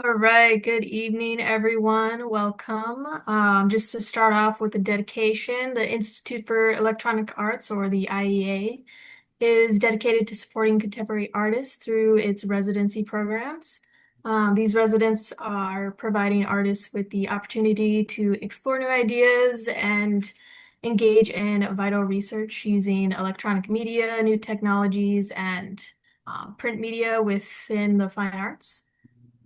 All right, good evening, everyone. Welcome. Just to start off with a dedication, the Institute for Electronic Arts, or the IEA, is dedicated to supporting contemporary artists through its residency programs. These residents are providing artists with the opportunity to explore new ideas and engage in vital research using electronic media, new technologies, and print media within the fine arts.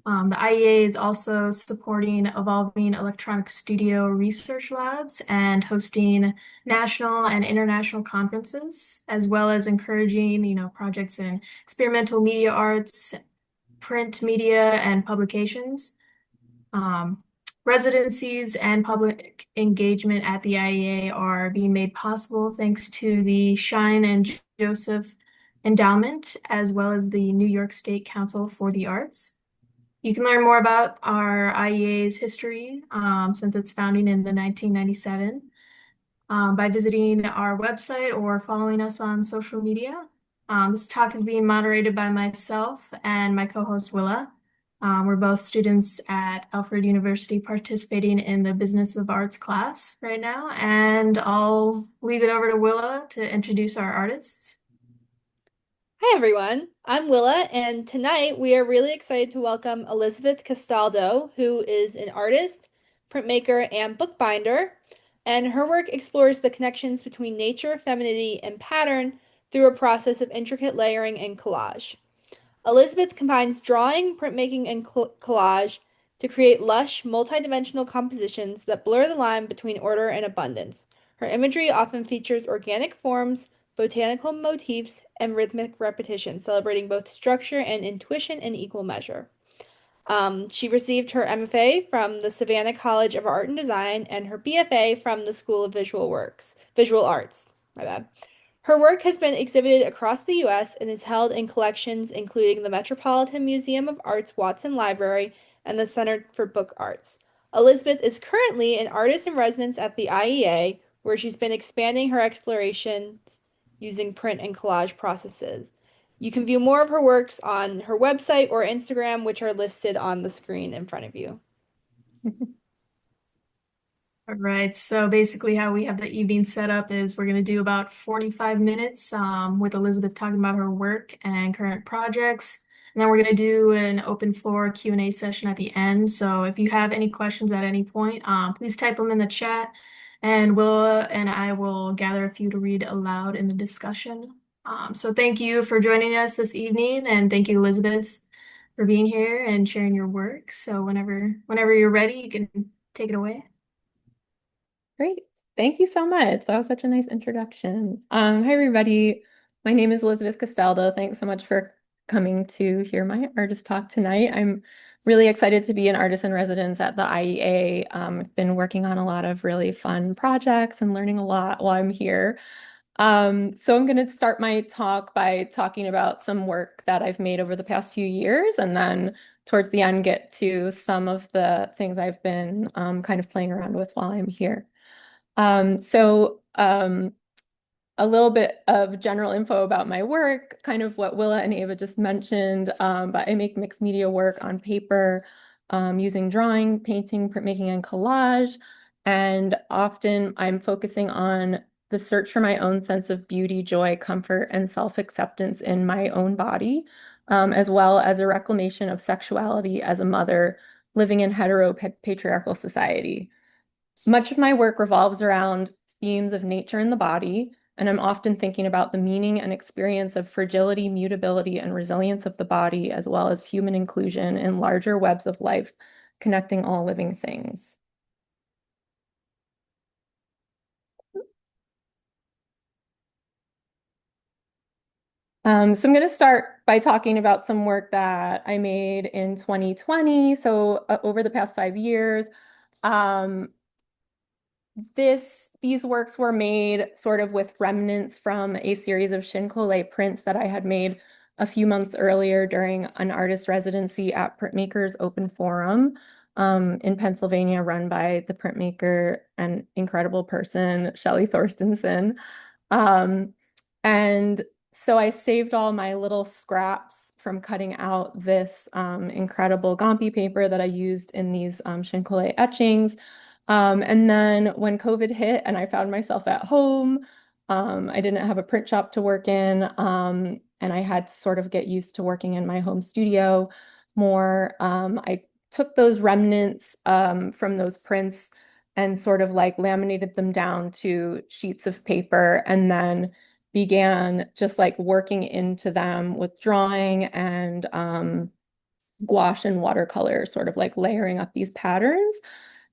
The IEA is also supporting evolving electronic studio research labs and hosting national and international conferences, as well as encouraging, projects in experimental media arts, print media, and publications. Um, Residencies and public engagement at the IEA are being made possible thanks to the Shine and Joseph Endowment, as well as the New York State Council for the Arts. You can learn more about our IEA's history since its founding in the 1997 by visiting our website or following us on social media. This talk is being moderated by myself and my co-host Willa. We're both students at Alfred University participating in the Business of Arts class right now, and I'll leave it over to Willa to introduce our artists. Hi everyone, I'm Willa, and tonight we are really excited to welcome Elizabeth Castaldo, who is an artist, printmaker, and bookbinder. And her work explores the connections between nature, femininity, and pattern through a process of intricate layering and collage. Elizabeth combines drawing, printmaking, and collage to create lush, multidimensional compositions that blur the line between order and abundance. Her imagery often features organic forms, botanical motifs, and rhythmic repetition, celebrating both structure and intuition in equal measure. She received her MFA from the Savannah College of Art and Design and her BFA from the School of Visual Arts. My bad. Her work has been exhibited across the U.S. and is held in collections including the Metropolitan Museum of Art's Watson Library and the Center for Book Arts. Elizabeth is currently an artist in residence at the IEA, where she's been expanding her explorations using print and collage processes. You can view more of her works on her website or Instagram, which are listed on the screen in front of you. All right, so basically how we have the evening set up is we're going to do about 45 minutes with Elizabeth talking about her work and current projects. And then we're going to do an open floor Q&A session at the end. So if you have any questions at any point, please type them in the chat and Willa and I will gather a few to read aloud in the discussion. So thank you for joining us this evening, and thank you, Elizabeth, for being here and sharing your work. So whenever you're ready, you can take it away. Great. Thank you so much. That was such a nice introduction. Hi, everybody. My name is Elizabeth Castaldo. Thanks so much for coming to hear my artist talk tonight. I'm really excited to be an artist in residence at the IEA. I've been working on a lot of really fun projects and learning a lot while I'm here. So I'm going to start my talk by talking about some work that I've made over the past few years, and then towards the end get to some of the things I've been kind of playing around with while I'm here. So a little bit of general info about my work, kind of what Willa and Ava just mentioned, but I make mixed media work on paper using drawing, painting, printmaking, and collage. And often I'm focusing on the search for my own sense of beauty, joy, comfort, and self-acceptance in my own body, as well as a reclamation of sexuality as a mother living in hetero-patriarchal society. Much of my work revolves around themes of nature and the body, and I'm often thinking about the meaning and experience of fragility, mutability, and resilience of the body, as well as human inclusion in larger webs of life connecting all living things. So I'm going to start by talking about some work that I made in 2020. So over the past 5 years, um, these works were made sort of with remnants from a series of Shinkolé prints that I had made a few months earlier during an artist residency at Printmaker's Open Forum in Pennsylvania, run by the printmaker and incredible person, Shelley Thorstensen. And So I saved all my little scraps from cutting out this incredible Gampi paper that I used in these Shinkole etchings. And then when COVID hit and I found myself at home, I didn't have a print shop to work in, and I had to sort of get used to working in my home studio more. I took those remnants from those prints and sort of like laminated them down to sheets of paper and then began just like working into them with drawing and gouache and watercolor, sort of like layering up these patterns.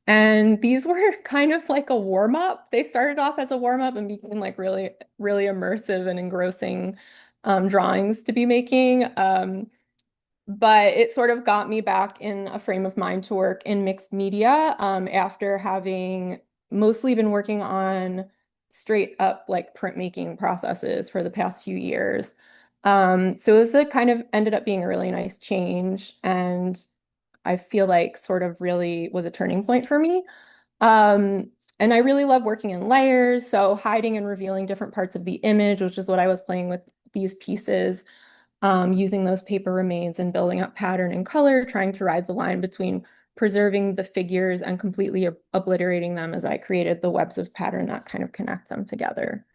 And these were kind of like a warm up. They started off as a warm up and became like really, really immersive and engrossing drawings to be making. But it sort of got me back in a frame of mind to work in mixed media after having mostly been working on straight up like printmaking processes for the past few years. So it was a kind of ended up being a really nice change, and I feel like sort of really was a turning point for me. And I really love working in layers, so hiding and revealing different parts of the image, which is what I was playing with these pieces, using those paper remains and building up pattern and color, trying to ride the line between preserving the figures and completely obliterating them as I created the webs of pattern that kind of connect them together.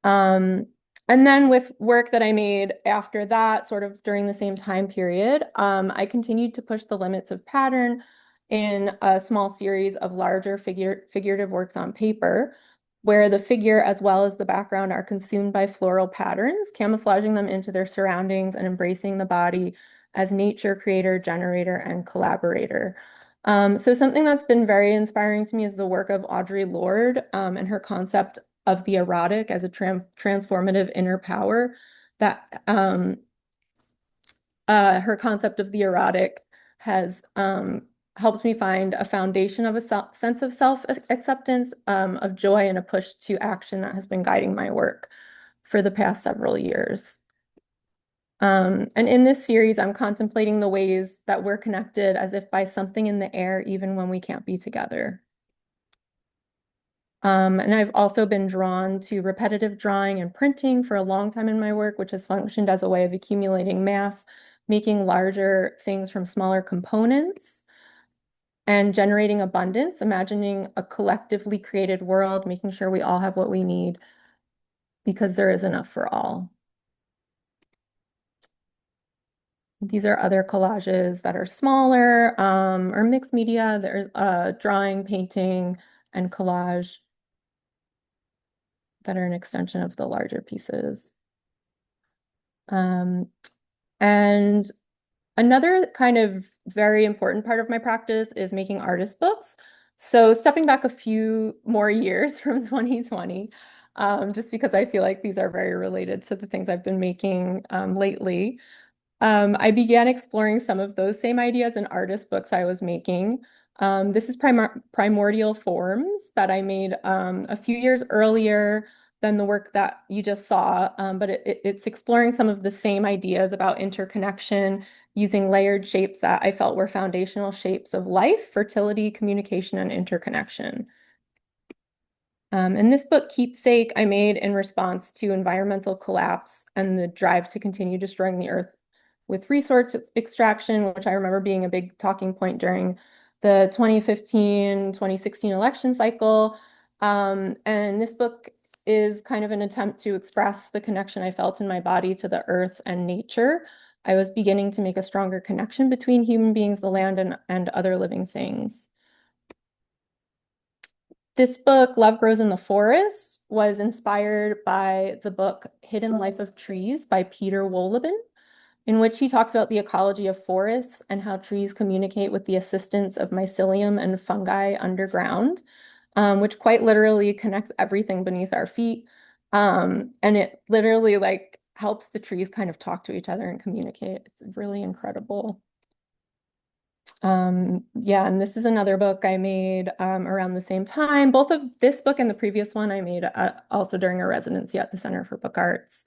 Um, and then with work that I made after that, sort of during the same time period, I continued to push the limits of pattern in a small series of larger figurative works on paper, where the figure as well as the background are consumed by floral patterns, camouflaging them into their surroundings and embracing the body as nature creator, generator, and collaborator. So something that's been very inspiring to me is the work of Audre Lorde and her concept of the erotic as a transformative inner power. That her concept of the erotic has helped me find a foundation of a sense of self-acceptance, of joy, and a push to action that has been guiding my work for the past several years. And in this series, I'm contemplating the ways that we're connected as if by something in the air, even when we can't be together. And I've also been drawn to repetitive drawing and printing for a long time in my work, which has functioned as a way of accumulating mass, making larger things from smaller components, and generating abundance, imagining a collectively created world, making sure we all have what we need because there is enough for all. These are other collages that are smaller or mixed media. There's drawing, painting, and collage that are an extension of the larger pieces. And another kind of very important part of my practice is making artist books. So stepping back a few more years from 2020, just because I feel like these are very related to the things I've been making lately. I began exploring some of those same ideas in artist books I was making. This is primordial forms that I made a few years earlier than the work that you just saw, but it's exploring some of the same ideas about interconnection using layered shapes that I felt were foundational shapes of life, fertility, communication, and interconnection. And this book, Keepsake, I made in response to environmental collapse and the drive to continue destroying the earth with resource extraction, which I remember being a big talking point during the 2015-2016 election cycle. And this book is kind of an attempt to express the connection I felt in my body to the earth and nature. I was beginning to make a stronger connection between human beings, the land, and other living things. This book, Love Grows in the Forest, was inspired by the book Hidden Life of Trees by Peter Wohlleben, in which he talks about the ecology of forests and how trees communicate with the assistance of mycelium and fungi underground, which quite literally connects everything beneath our feet. And it literally like helps the trees kind of talk to each other and communicate. It's really incredible. Yeah, and this is another book I made around the same time. Both of this book and the previous one I made also during a residency at the Center for Book Arts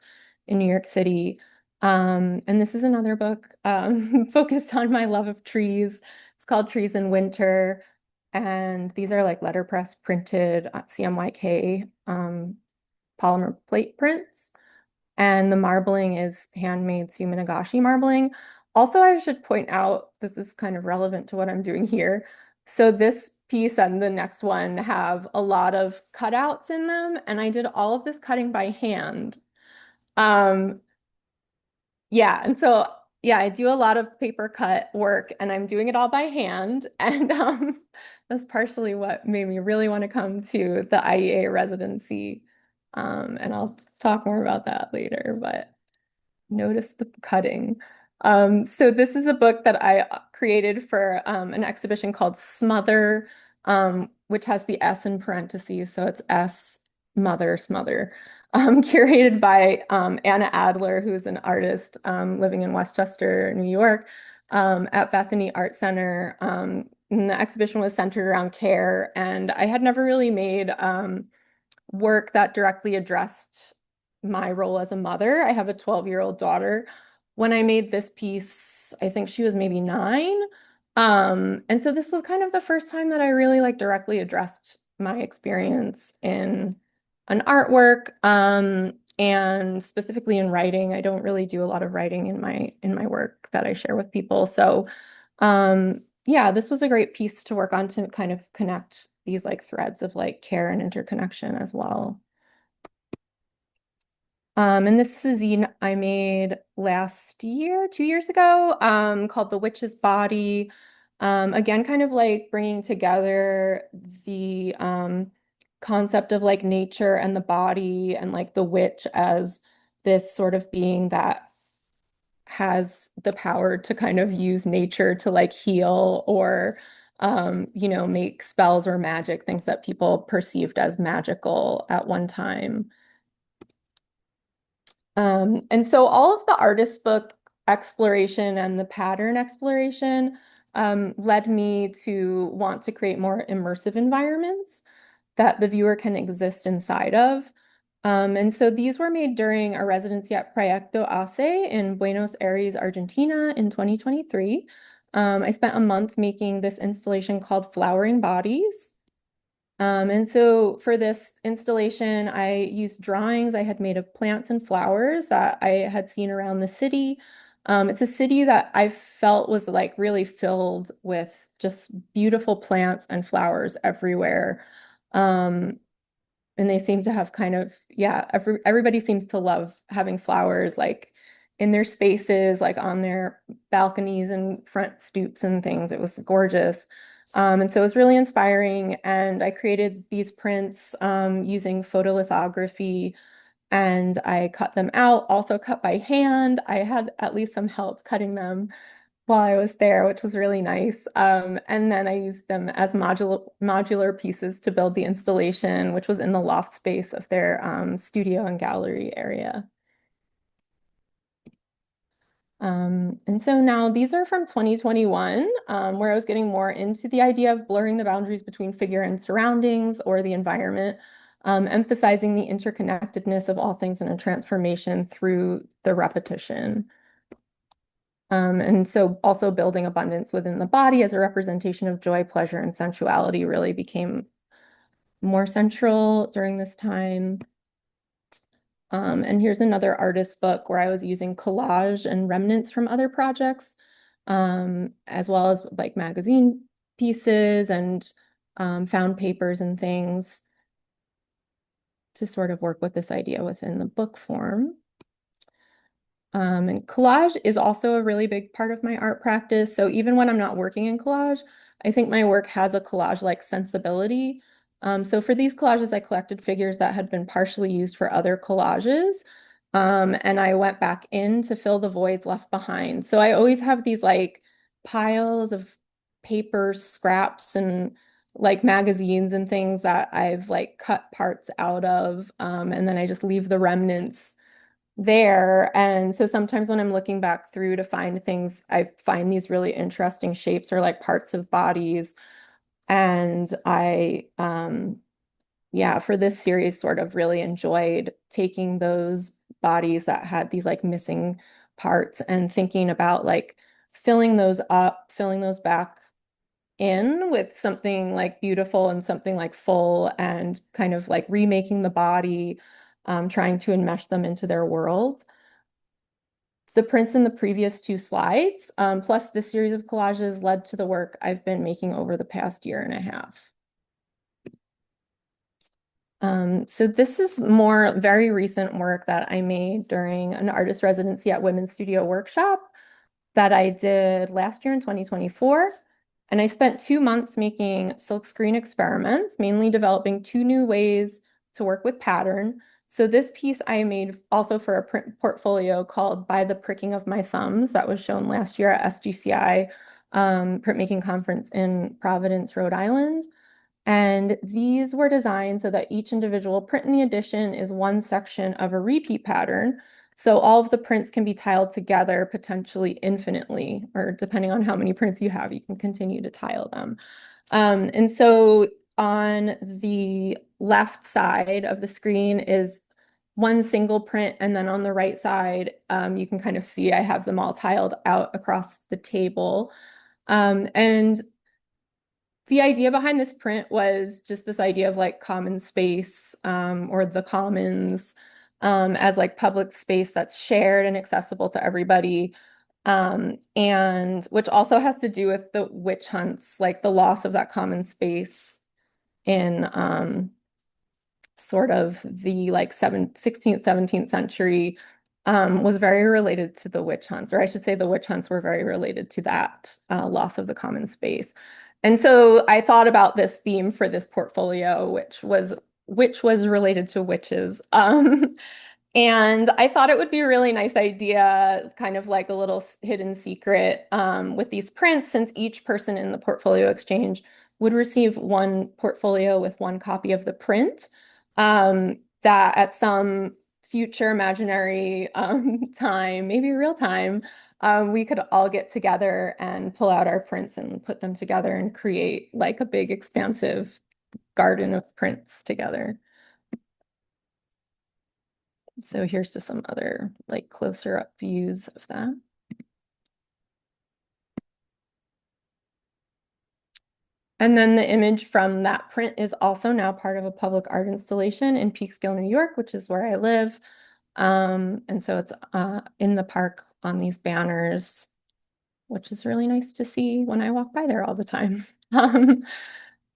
in New York City. And this is another book focused on my love of trees. It's called Trees in Winter. And these are like letterpress printed CMYK polymer plate prints. and the marbling is handmade Suminagashi marbling. Also, I should point out, this is kind of relevant to what I'm doing here. So this piece and the next one have a lot of cutouts in them, and I did all of this cutting by hand. Um, yeah, and so yeah, I do a lot of paper cut work and I'm doing it all by hand. And that's partially what made me really want to come to the IEA residency. And I'll talk more about that later, but notice the cutting. So this is a book that I created for an exhibition called Smother, which has the S in parentheses, so it's S Mother Smother, curated by Anna Adler, who's an artist living in Westchester, New York, at Bethany Art Center. And the exhibition was centered around care, and I had never really made work that directly addressed my role as a mother. I have a 12-year-old daughter. When I made this piece, I think she was maybe 9. And so this was kind of the first time that I really like directly addressed my experience in an artwork, and specifically in writing. I don't really do a lot of writing in my work that I share with people. So yeah, this was a great piece to work on to kind of connect these like threads of like care and interconnection as well. And this is a zine I made last year, 2 years ago, called The Witch's Body. Again, kind of like bringing together the concept of like nature and the body and like the witch as this sort of being that has the power to kind of use nature to like heal or make spells or magic, things that people perceived as magical at one time. And so all of the artist book exploration and the pattern exploration led me to want to create more immersive environments that the viewer can exist inside of. And so these were made during a residency at Proyecto Ace in Buenos Aires, Argentina in 2023. I spent a month making this installation called Flowering Bodies. And so for this installation, I used drawings I had made of plants and flowers that I had seen around the city. It's a city that I felt was like really filled with just beautiful plants and flowers everywhere. Um, and they seem to have kind of, yeah, everybody seems to love having flowers like in their spaces, like on their balconies and front stoops and things. It was gorgeous. And so it was really inspiring. And I created these prints using photolithography and I cut them out, also cut by hand. I had at least some help cutting them while I was there, which was really nice. And then I used them as modular pieces to build the installation, which was in the loft space of their studio and gallery area. And so now these are from 2021, where I was getting more into the idea of blurring the boundaries between figure and surroundings or the environment, emphasizing the interconnectedness of all things in a transformation through the repetition. And so also building abundance within the body as a representation of joy, pleasure, and sensuality really became more central during this time. And here's another artist book where I was using collage and remnants from other projects, as well as like magazine pieces and found papers and things to sort of work with this idea within the book form. And collage is also a really big part of my art practice. So even when I'm not working in collage, I think my work has a collage-like sensibility. So for these collages, I collected figures that had been partially used for other collages. And I went back in to fill the voids left behind. So I always have these like piles of paper scraps and like magazines and things that I've like cut parts out of. And then I just leave the remnants there. And so sometimes when I'm looking back through to find things, I find these really interesting shapes or like parts of bodies. And yeah, for this series, sort of really enjoyed taking those bodies that had these like missing parts and thinking about like filling those up, filling those back in with something like beautiful and something like full and kind of like remaking the body trying to enmesh them into their world. The prints in the previous two slides, plus this series of collages led to the work I've been making over the past year and a half. So this is more very recent work that I made during an artist residency at Women's Studio Workshop that I did last year in 2024. And I spent 2 months making silkscreen experiments, mainly developing two new ways to work with pattern. So this piece I made also for a print portfolio called By the Pricking of My Thumbs that was shown last year at SGCI printmaking conference in Providence, Rhode Island. And these were designed so that each individual print in the edition is one section of a repeat pattern. So all of the prints can be tiled together potentially infinitely, or depending on how many prints you have, you can continue to tile them. And so on the left side of the screen is one single print, and then on the right side, you can kind of see I have them all tiled out across the table. And the idea behind this print was just this idea of like common space or the commons as like public space that's shared and accessible to everybody. And which also has to do with the witch hunts, like the loss of that common space in sort of the like 16th, 17th century was very related to the witch hunts, or I should say the witch hunts were very related to that loss of the common space. And so I thought about this theme for this portfolio, which was related to witches. And I thought it would be a really nice idea, kind of like a little hidden secret with these prints, since each person in the portfolio exchange would receive one portfolio with one copy of the print, that at some future imaginary time, maybe real time, we could all get together and pull out our prints and put them together and create like a big expansive garden of prints together. So here's just some other like closer up views of that. And then the image from that print is also now part of a public art installation in Peekskill, New York, which is where I live. And so it's in the park on these banners, which is really nice to see when I walk by there all the time.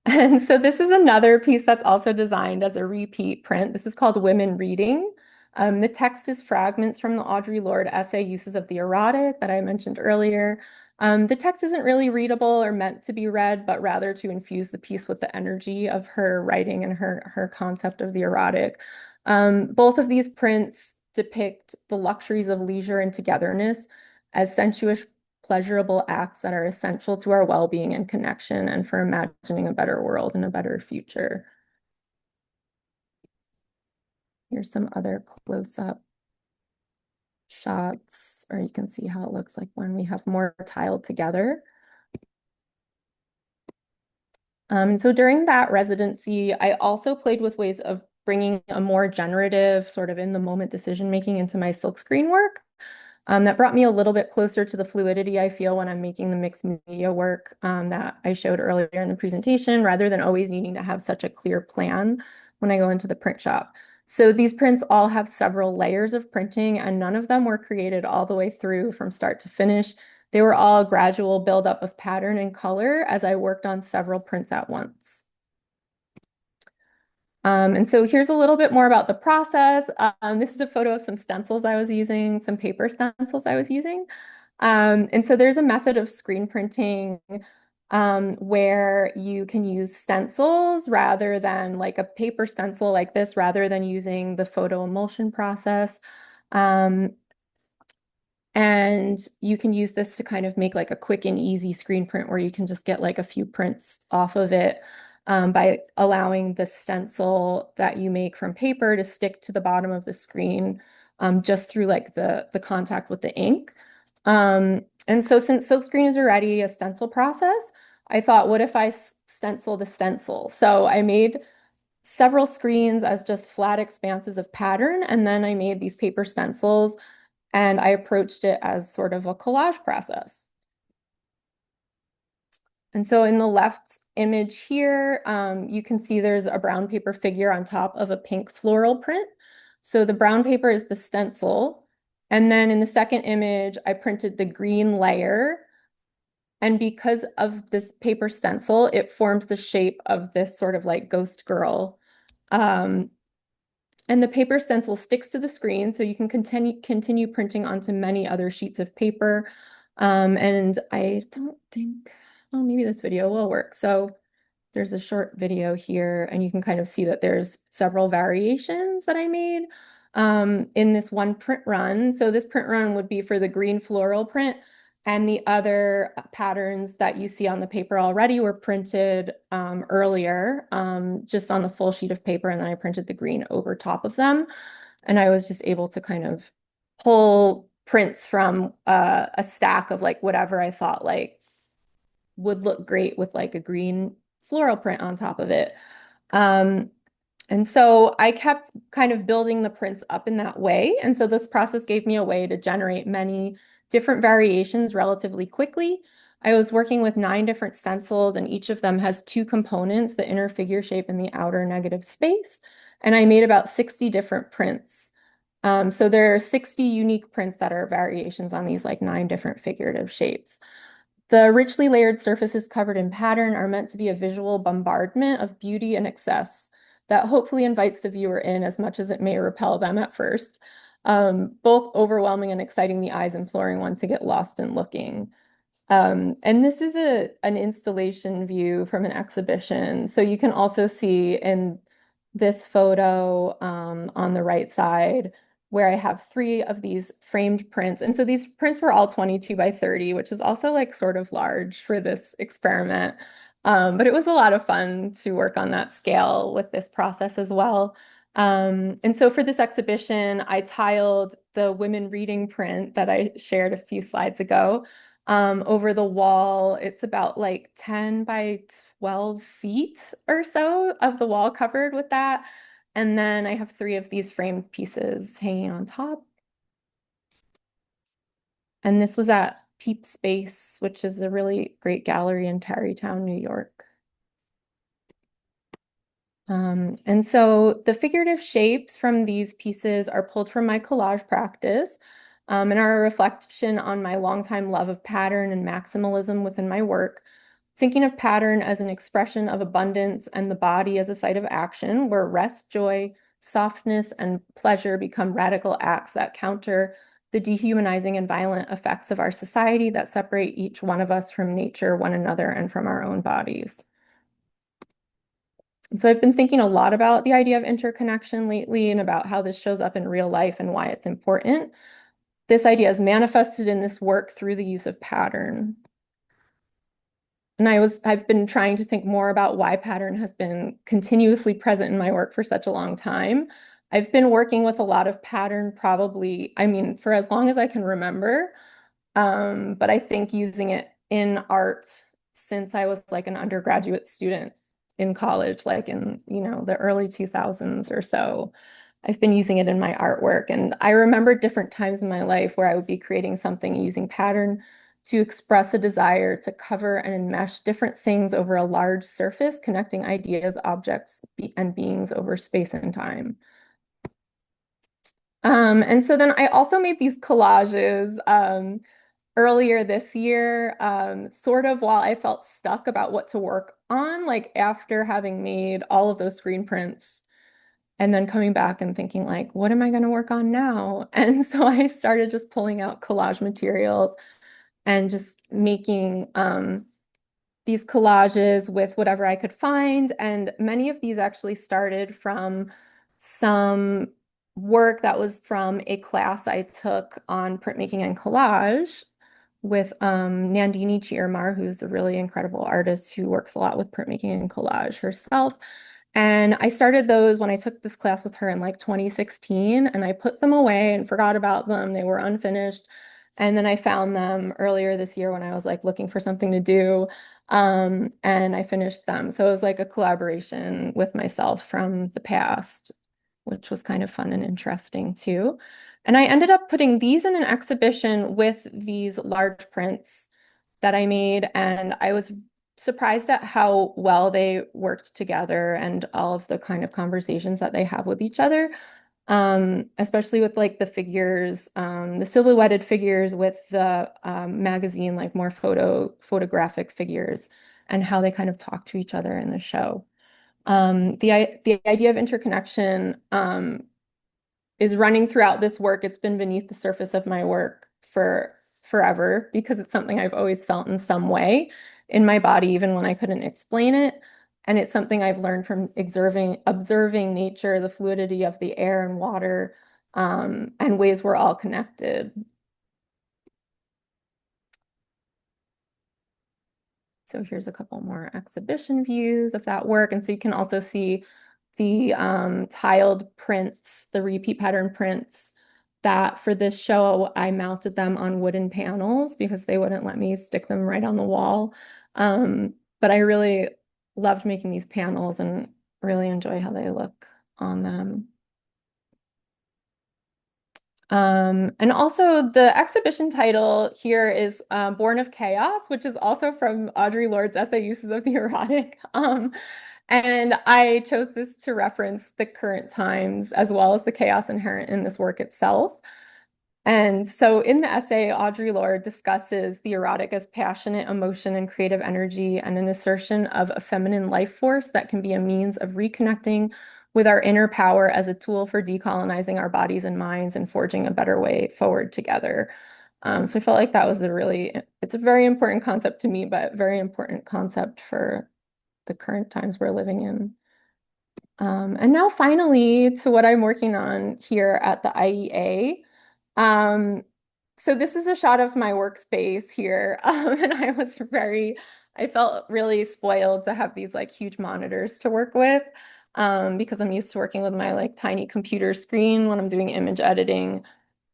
And so this is another piece that's also designed as a repeat print. This is called Women Reading. The text is fragments from the Audre Lorde essay, Uses of the Erotic, that I mentioned earlier. The text isn't really readable or meant to be read, but rather to infuse the piece with the energy of her writing and her concept of the erotic. Both of these prints depict the luxuries of leisure and togetherness as sensuous, pleasurable acts that are essential to our well-being and connection and for imagining a better world and a better future. Here's some other close-up shots, or you can see how it looks like when we have more tiled together. So during that residency, I also played with ways of bringing a more generative sort of in the moment decision making into my silkscreen work. That brought me a little bit closer to the fluidity I feel when I'm making the mixed media work that I showed earlier in the presentation, rather than always needing to have such a clear plan when I go into the print shop. So these prints all have several layers of printing, and none of them were created all the way through from start to finish. They were all gradual buildup of pattern and color as I worked on several prints at once. And so here's a little bit more about the process. This is a photo of some stencils I was using, some paper stencils I was using. And so there's a method of screen printing where you can use stencils rather than like a paper stencil like this, rather than using the photo emulsion process. And you can use this to kind of make like a quick and easy screen print where you can just get like a few prints off of it by allowing the stencil that you make from paper to stick to the bottom of the screen just through like the contact with the ink. And so since silkscreen is already a stencil process, I thought, what if I stencil the stencil? So I made several screens as just flat expanses of pattern, and then I made these paper stencils and I approached it as sort of a collage process. And so in the left image here, you can see there's a brown paper figure on top of a pink floral print. So the brown paper is the stencil. And then in the second image, I printed the green layer. And because of this paper stencil, it forms the shape of this sort of like ghost girl. Um, and the paper stencil sticks to the screen, so you can continue printing onto many other sheets of paper. And I don't think, well, maybe this video will work. So there's a short video here, and you can kind of see that there's several variations that I made in this one print run. So this print run would be for the green floral print, and the other patterns that you see on the paper already were printed earlier, just on the full sheet of paper, and then I printed the green over top of them. And I was just able to kind of pull prints from a stack of like whatever I thought like would look great with like a green floral print on top of it. Um, and so I kept kind of building the prints up in that way. And so this process gave me a way to generate many different variations relatively quickly. I was working with 9 different stencils, and each of them has 2 components, the inner figure shape and the outer negative space. And I made about 60 different prints. So there are 60 unique prints that are variations on these like 9 different figurative shapes. The richly layered surfaces covered in pattern are meant to be a visual bombardment of beauty and excess that hopefully invites the viewer in as much as it may repel them at first, both overwhelming and exciting the eyes, imploring one to get lost in looking. And this is an installation view from an exhibition. So you can also see in this photo on the right side where I have 3 of these framed prints. And so these prints were all 22 by 30, which is also like sort of large for this experiment. But it was a lot of fun to work on that scale with this process as well. And so for this exhibition, I tiled the women reading print that I shared a few slides ago over the wall. It's about like 10 by 12 feet or so of the wall covered with that. And then I have 3 of these framed pieces hanging on top. And this was at Peep Space, which is a really great gallery in Tarrytown, New York. And so the figurative shapes from these pieces are pulled from my collage practice, and are a reflection on my longtime love of pattern and maximalism within my work. Thinking of pattern as an expression of abundance and the body as a site of action, where rest, joy, softness, and pleasure become radical acts that counter the dehumanizing and violent effects of our society that separate each one of us from nature, one another, and from our own bodies. And so I've been thinking a lot about the idea of interconnection lately and about how this shows up in real life and why it's important. This idea is manifested in this work through the use of pattern. And I've been trying to think more about why pattern has been continuously present in my work for such a long time. I've been working with a lot of pattern probably, I mean, for as long as I can remember. But I think using it in art since I was like an undergraduate student in college, like in, the early 2000s or so. I've been using it in my artwork. And I remember different times in my life where I would be creating something using pattern to express a desire to cover and enmesh different things over a large surface, connecting ideas, objects, and beings over space and time. And so then I also made these collages earlier this year, sort of while I felt stuck about what to work on, like after having made all of those screen prints and then coming back and thinking like, what am I going to work on now? And so I started just pulling out collage materials and just making these collages with whatever I could find. And many of these actually started from some work that was from a class I took on printmaking and collage with Nandini Chiarmar, who's a really incredible artist who works a lot with printmaking and collage herself. And I started those when I took this class with her in like 2016, and I put them away and forgot about them. They were unfinished. And then I found them earlier this year when I was like looking for something to do. And I finished them. So it was like a collaboration with myself from the past, which was kind of fun and interesting too. And I ended up putting these in an exhibition with these large prints that I made. And I was surprised at how well they worked together and all of the kind of conversations that they have with each other. especially with like the figures, the silhouetted figures with the magazine, like more photographic figures and how they kind of talk to each other in the show. The idea of interconnection is running throughout this work. It's been beneath the surface of my work for forever because it's something I've always felt in some way in my body, even when I couldn't explain it. And it's something I've learned from observing nature, the fluidity of the air and water, and ways we're all connected. So here's a couple more exhibition views of that work. And so you can also see the tiled prints, the repeat pattern prints that for this show, I mounted them on wooden panels because they wouldn't let me stick them right on the wall. But I really loved making these panels and really enjoy how they look on them. And also the exhibition title here is Born of Chaos, which is also from Audre Lorde's essay Uses of the Erotic. And I chose this to reference the current times as well as the chaos inherent in this work itself. And so in the essay, Audre Lorde discusses the erotic as passionate emotion and creative energy and an assertion of a feminine life force that can be a means of reconnecting with our inner power as a tool for decolonizing our bodies and minds and forging a better way forward together. So I felt like that was it's a very important concept to me, but very important concept for the current times we're living in. And now finally to what I'm working on here at the IEA. So this is a shot of my workspace here. And I felt really spoiled to have these like huge monitors to work with because I'm used to working with my like tiny computer screen when I'm doing image editing.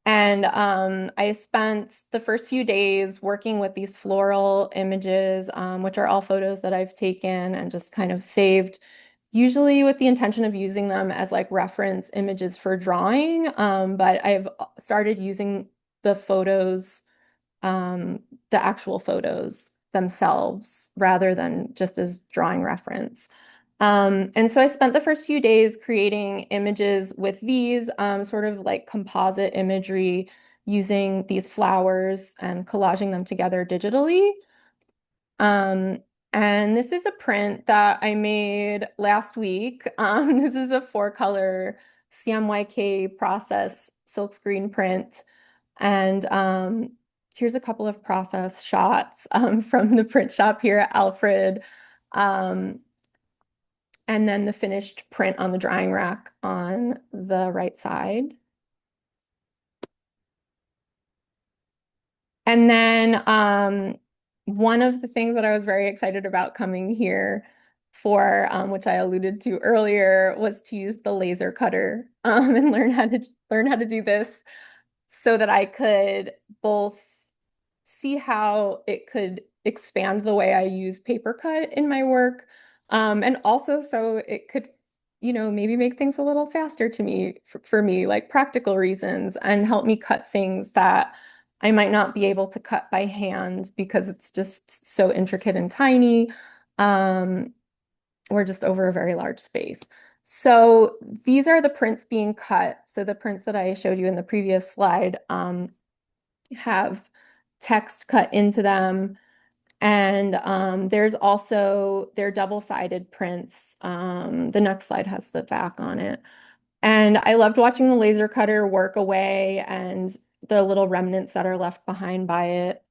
And I spent the first few days working with these floral images, which are all photos that I've taken and just kind of saved, usually with the intention of using them as like reference images for drawing. But I've started using the photos, the actual photos themselves, rather than just as drawing reference. And so I spent the first few days creating images with these sort of like composite imagery using these flowers and collaging them together digitally. Um, and this is a print that I made last week. This is a 4-color CMYK process silkscreen print. And here's a couple of process shots from the print shop here at Alfred. Um, and then the finished print on the drying rack on the right side. And then one of the things that I was very excited about coming here for, which I alluded to earlier, was to use the laser cutter and learn how to do this so that I could both see how it could expand the way I use paper cut in my work, and also so it could, maybe make things a little faster to me for me, like practical reasons, and help me cut things that I might not be able to cut by hand because it's just so intricate and tiny, or just over a very large space. So these are the prints being cut. So the prints that I showed you in the previous slide have text cut into them. And they're double-sided prints. The next slide has the back on it. And I loved watching the laser cutter work away and the little remnants that are left behind by it.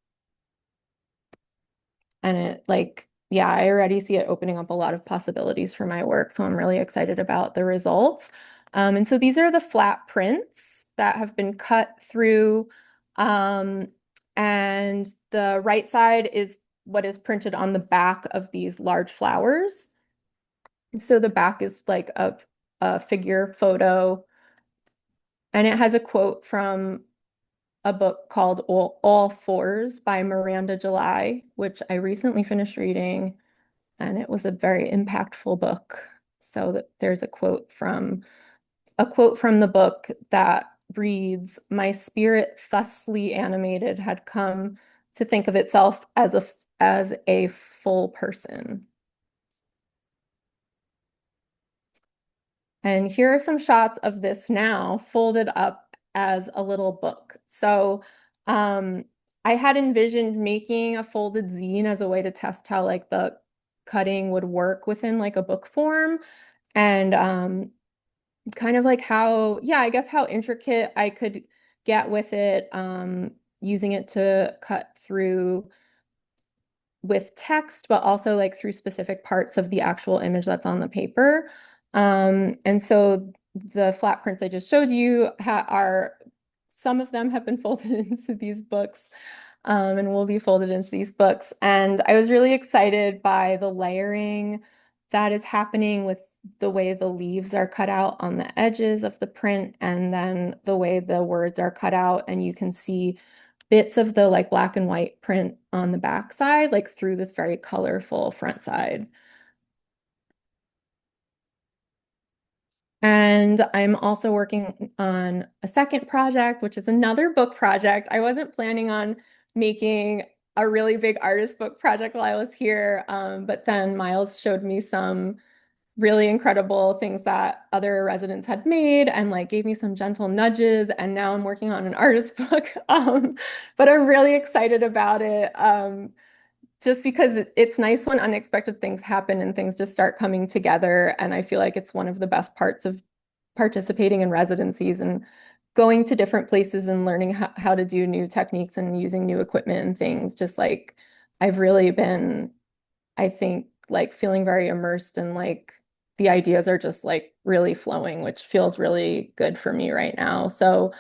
And it like, yeah, I already see it opening up a lot of possibilities for my work. So I'm really excited about the results. And so these are the flat prints that have been cut through. And the right side is what is printed on the back of these large flowers. So the back is like a figure photo. And it has a quote from a book called All Fours by Miranda July, which I recently finished reading, and it was a very impactful book. So that there's a quote from the book that reads, "My spirit thusly animated had come to think of itself as a full person." And here are some shots of this now folded up as a little book. So I had envisioned making a folded zine as a way to test how like the cutting would work within like a book form. And kind of like how, yeah, I guess how intricate I could get with it, using it to cut through with text, but also like through specific parts of the actual image that's on the paper. And so the flat prints I just showed you are, some of them have been folded into these books, and will be folded into these books. And I was really excited by the layering that is happening with the way the leaves are cut out on the edges of the print, and then the way the words are cut out, and you can see bits of the like black and white print on the back side, like through this very colorful front side. And I'm also working on a second project, which is another book project. I wasn't planning on making a really big artist book project while I was here, but then Miles showed me some really incredible things that other residents had made and like gave me some gentle nudges. And now I'm working on an artist book. But I'm really excited about it. Just because it's nice when unexpected things happen and things just start coming together. And I feel like it's one of the best parts of participating in residencies and going to different places and learning how to do new techniques and using new equipment and things. Just like I've really been, I think, like feeling very immersed and like the ideas are just like really flowing, which feels really good for me right now. So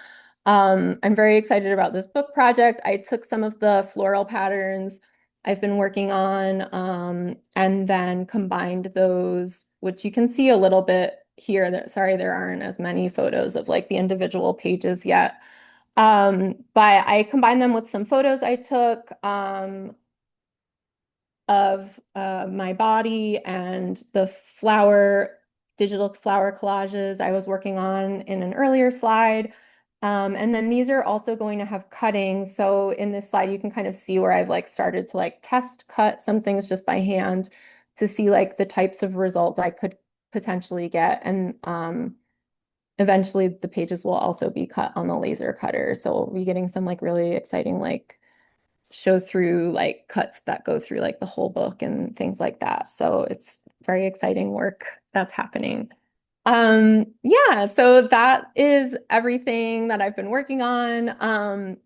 I'm very excited about this book project. I took some of the floral patterns I've been working on, and then combined those, which you can see a little bit here. Sorry, there aren't as many photos of like the individual pages yet. But I combined them with some photos I took, of my body and the digital flower collages I was working on in an earlier slide. And then these are also going to have cutting. So in this slide, you can kind of see where I've like started to like test cut some things just by hand to see like the types of results I could potentially get. And eventually the pages will also be cut on the laser cutter. So we'll be getting some like really exciting like show through like cuts that go through like the whole book and things like that. So it's very exciting work that's happening. Yeah, so that is everything that I've been working on. I'm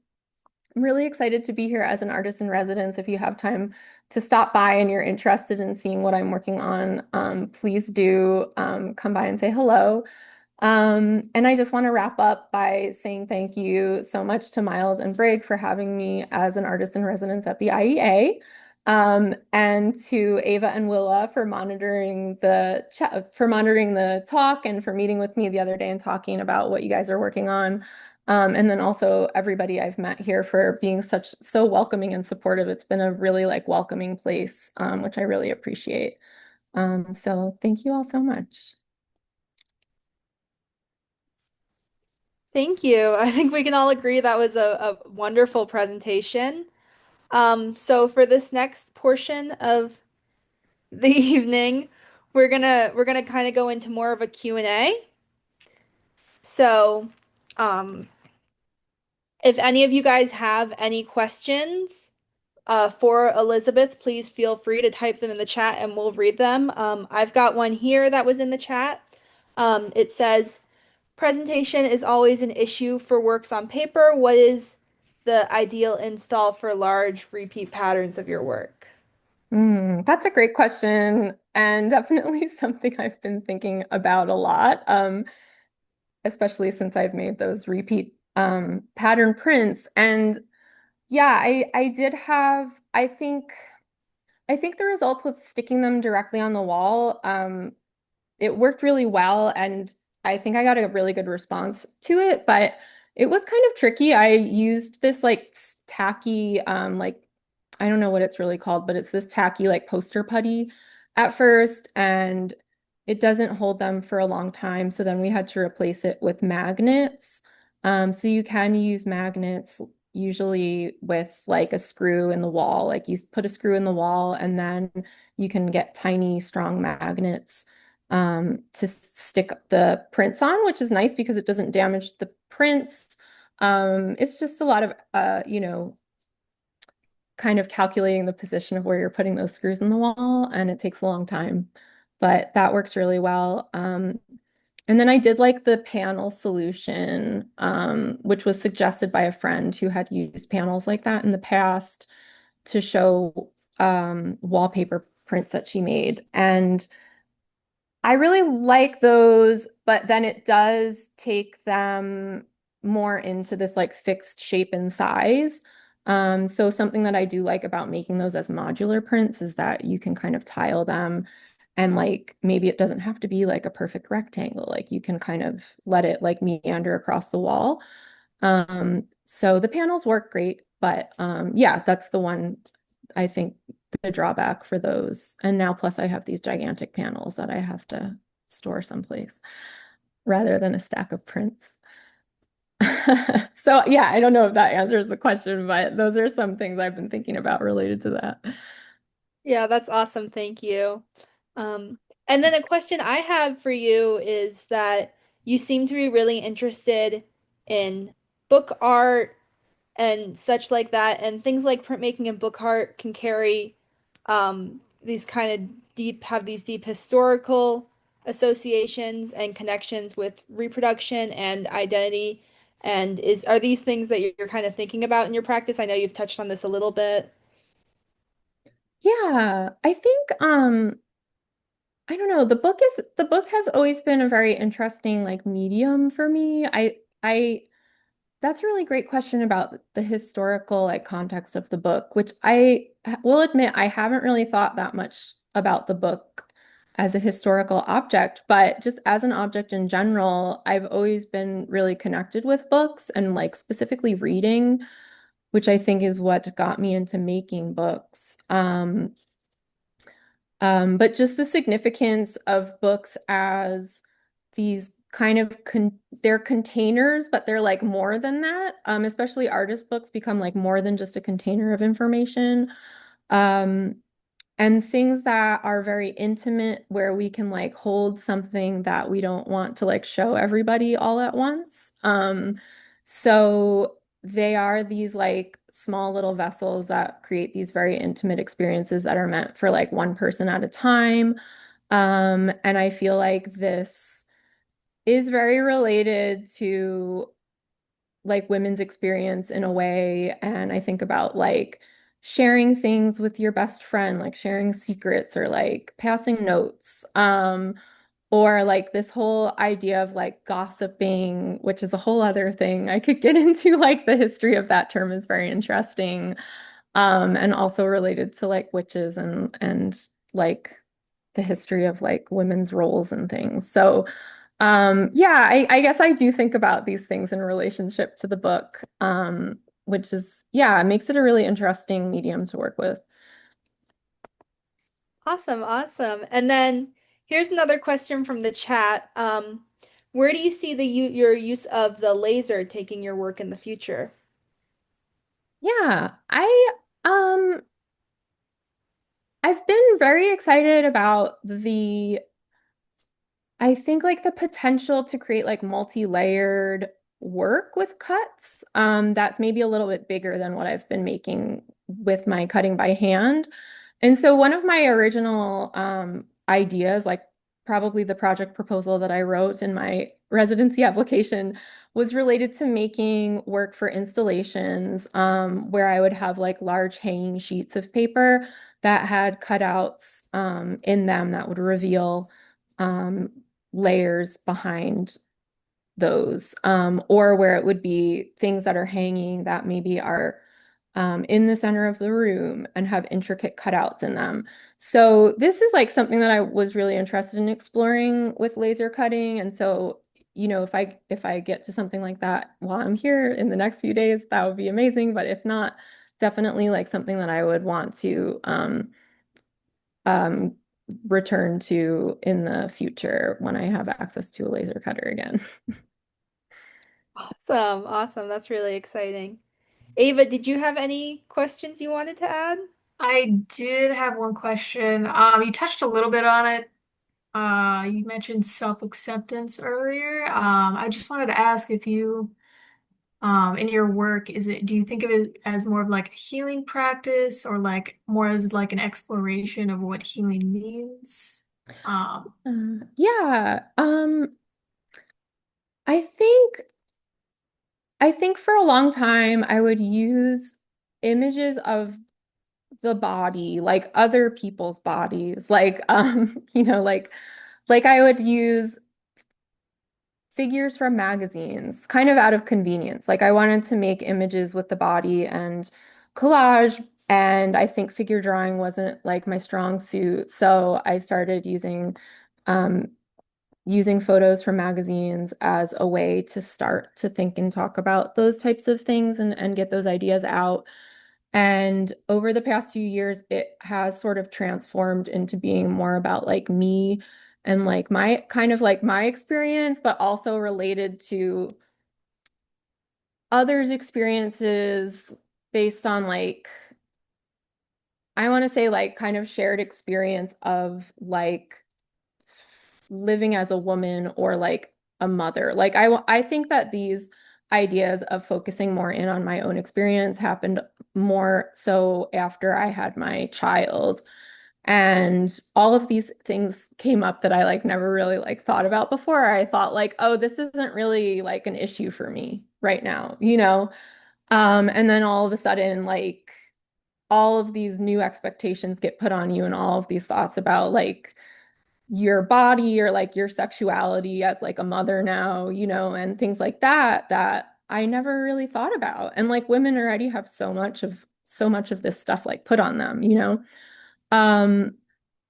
really excited to be here as an artist in residence. If you have time to stop by and you're interested in seeing what I'm working on, please do come by and say hello. And I just want to wrap up by saying thank you so much to Miles and Brig for having me as an artist in residence at the IEA, and to Ava and Willa for monitoring the chat, for monitoring the talk, and for meeting with me the other day and talking about what you guys are working on. And then also everybody I've met here for being so welcoming and supportive. It's been a really like welcoming place, which I really appreciate. So thank you all so much. Thank you. I think we can all agree that was a wonderful presentation. So for this next portion of the evening, we're gonna kind of go into more of a Q&A. So, um, if any of you guys have any questions for Elizabeth, please feel free to type them in the chat and we'll read them. I've got one here that was in the chat. It says, presentation is always an issue for works on paper. What is the ideal install for large repeat patterns of your work? That's a great question, and definitely something I've been thinking about a lot, especially since I've made those repeat pattern prints. And yeah, I did have, I think the results with sticking them directly on the wall, it worked really well, and I think I got a really good response to it, but it was kind of tricky. I used this like tacky, like I don't know what it's really called, but it's this tacky like poster putty at first, and it doesn't hold them for a long time. So then we had to replace it with magnets. So you can use magnets usually with like a screw in the wall. Like you put a screw in the wall, and then you can get tiny, strong magnets to stick the prints on, which is nice because it doesn't damage the prints. It's just a lot of, kind of calculating the position of where you're putting those screws in the wall, and it takes a long time, but that works really well. And then I did like the panel solution, which was suggested by a friend who had used panels like that in the past to show wallpaper prints that she made. And I really like those, but then it does take them more into this like fixed shape and size. So something that I do like about making those as modular prints is that you can kind of tile them and like maybe it doesn't have to be like a perfect rectangle. Like you can kind of let it like meander across the wall. So the panels work great, but yeah, that's the one I think the drawback for those. And now plus I have these gigantic panels that I have to store someplace rather than a stack of prints. So yeah, I don't know if that answers the question, but those are some things I've been thinking about related to that. Yeah, that's awesome. Thank you. Um, and then a question I have for you is that you seem to be really interested in book art and such like that, and things like printmaking and book art can carry these kind of have these deep historical associations and connections with reproduction and identity. And are these things that you're kind of thinking about in your practice? I know you've touched on this a little bit. Yeah, I think I don't know, the book has always been a very interesting like medium for me. I That's a really great question about the historical like context of the book, which will admit I haven't really thought that much about the book as a historical object, but just as an object in general, I've always been really connected with books and like specifically reading, which I think is what got me into making books. But just the significance of books as these kind of they're containers, but they're like more than that. Especially artist books become like more than just a container of information. Um, and things that are very intimate where we can like hold something that we don't want to like show everybody all at once. So they are these like small little vessels that create these very intimate experiences that are meant for like one person at a time. And I feel like this is very related to like women's experience in a way. And I think about like sharing things with your best friend, like sharing secrets or like passing notes. Or like this whole idea of like gossiping, which is a whole other thing I could get into. Like the history of that term is very interesting. And also related to like witches and like the history of like women's roles and things. So yeah, I guess I do think about these things in relationship to the book, which is, yeah, it makes it a really interesting medium to work with. Awesome, awesome. And then here's another question from the chat. Where do you see your use of the laser taking your work in the future? Yeah, um I've been very excited about I think like the potential to create like multi-layered work with cuts. That's maybe a little bit bigger than what I've been making with my cutting by hand. And so one of my original ideas, like probably the project proposal that I wrote in my residency application, was related to making work for installations where I would have like large hanging sheets of paper that had cutouts in them that would reveal um, layers behind those, or where it would be things that are hanging that maybe are in the center of the room and have intricate cutouts in them. So this is like something that I was really interested in exploring with laser cutting. And so, if I get to something like that while I'm here in the next few days, that would be amazing. But if not, definitely like something that I would want to um, return to in the future when I have access to a laser cutter again. Awesome, awesome. That's really exciting. Ava, did you have any questions you wanted to add? I did have one question. You touched a little bit on it You mentioned self-acceptance earlier. I just wanted to ask if you, in your work, do you think of it as more of like a healing practice or like more as like an exploration of what healing means? Um, Yeah. I think I think for a long time I would use images of the body, like other people's bodies, like like I would use figures from magazines, kind of out of convenience. Like I wanted to make images with the body and collage, and I think figure drawing wasn't like my strong suit. So I started um, using photos from magazines as a way to start to think and talk about those types of things and get those ideas out. And over the past few years, it has sort of transformed into being more about like me and like my kind of like my experience, but also related to others' experiences based on like, I want to say like kind of shared experience of like living as a woman or like a mother. Like I think that these ideas of focusing more in on my own experience happened more so after I had my child. And all of these things came up that I like never really like thought about before. I thought like, oh, this isn't really like an issue for me right now, you know? And then all of a sudden, like all of these new expectations get put on you and all of these thoughts about like your body or like your sexuality as like a mother now, you know, and things like that that I never really thought about. And like women already have so much of this stuff like put on them, you know. Um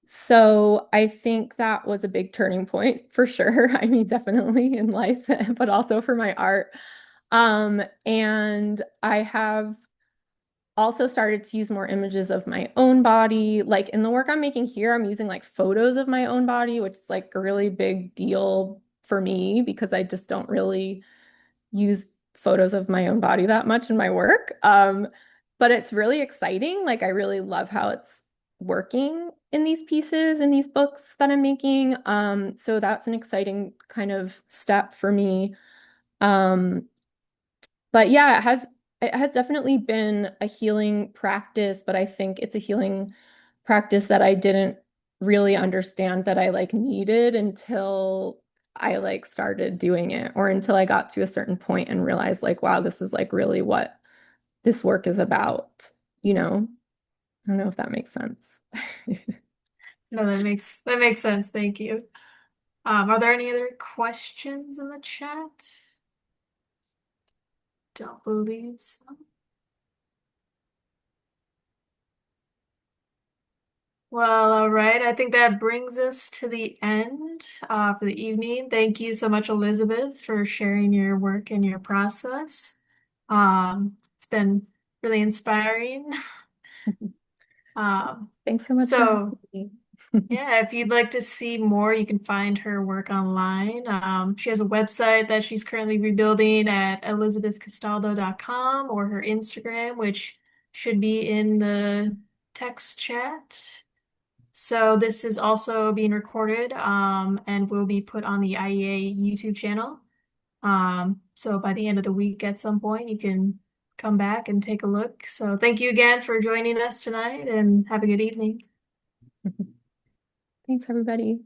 so I think that was a big turning point for sure. I mean, definitely in life, but also for my art. And I have also started to use more images of my own body. Like in the work I'm making here, I'm using like photos of my own body, which is like a really big deal for me because I just don't really use photos of my own body that much in my work. But it's really exciting. Like I really love how it's working in these pieces, in these books that I'm making. So that's an exciting kind of step for me. Um, but yeah, it has definitely been a healing practice, but I think it's a healing practice that I didn't really understand that I like needed until I like started doing it or until I got to a certain point and realized like, wow, this is like really what this work is about, you know? I don't know if that makes sense. no, that makes sense. Thank you. Are there any other questions in the chat? Don't believe so. Well, all right. I think that brings us to the end for the evening. Thank you so much, Elizabeth, for sharing your work and your process. It's been really inspiring. Um, Thanks so much for having so me. yeah, if you'd like to see more, you can find her work online. She has a website that she's currently rebuilding at elizabethcastaldo.com or her Instagram, which should be in the text chat. So this is also being recorded and will be put on the IEA YouTube channel. So by the end of the week at some point, you can come back and take a look. So thank you again for joining us tonight and have a good evening. Thanks, everybody.